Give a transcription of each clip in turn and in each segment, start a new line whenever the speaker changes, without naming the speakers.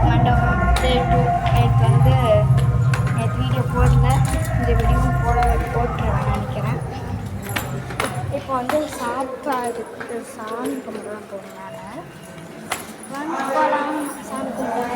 மண்டபம் டே 2 நேற்று வந்து வீடியோ போடல, இந்த வீடியோவும் போட்டுருவேன் நினைக்கிறேன். இப்போ வந்து சாப்பாடுக்கு சாமி கும்பிடலாம் போகிறனால போகலாம். சாமி கும்பிட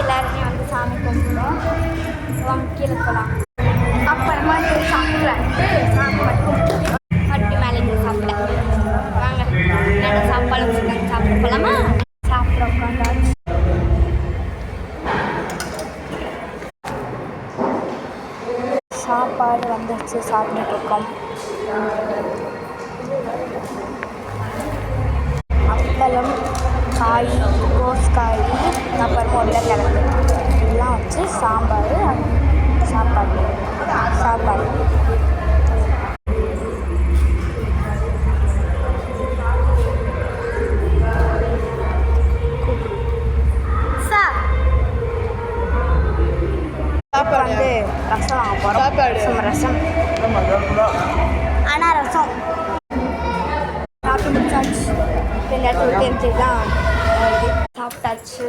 எல்லாருமே வந்து சாமி கும்பிடுவோம். கீழே போகலாம். அப்புறமா சாப்பிட்டு சாமி மறுபடி மேலே சாப்பிட வாங்க. நல்லா சாப்பாடு வச்சுருக்காங்க, சாப்பிட போகலாமா? சாப்பிட உட்காந்தாச்சு. சாப்பாடு வந்துச்சு, சாப்பிட்டுருக்கோம். அப்பளம், காய், கோஸ்காய், அப்புறம் உருளைக்கிழங்கு எல்லாம் வச்சு சாம்பார், சாப்பாடு வந்து ரசம் வாங்க போகிறோம். ரசம் ஆனால் ரசம் சாப்பிட்டு முடிச்சாச்சு. இந்த இடத்துல தெரிஞ்சுதான் சாப்பிட்டாச்சு.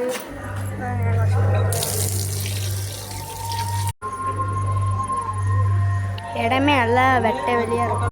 இடமே நல்லா வெட்ட வெளியாக இருக்கும்.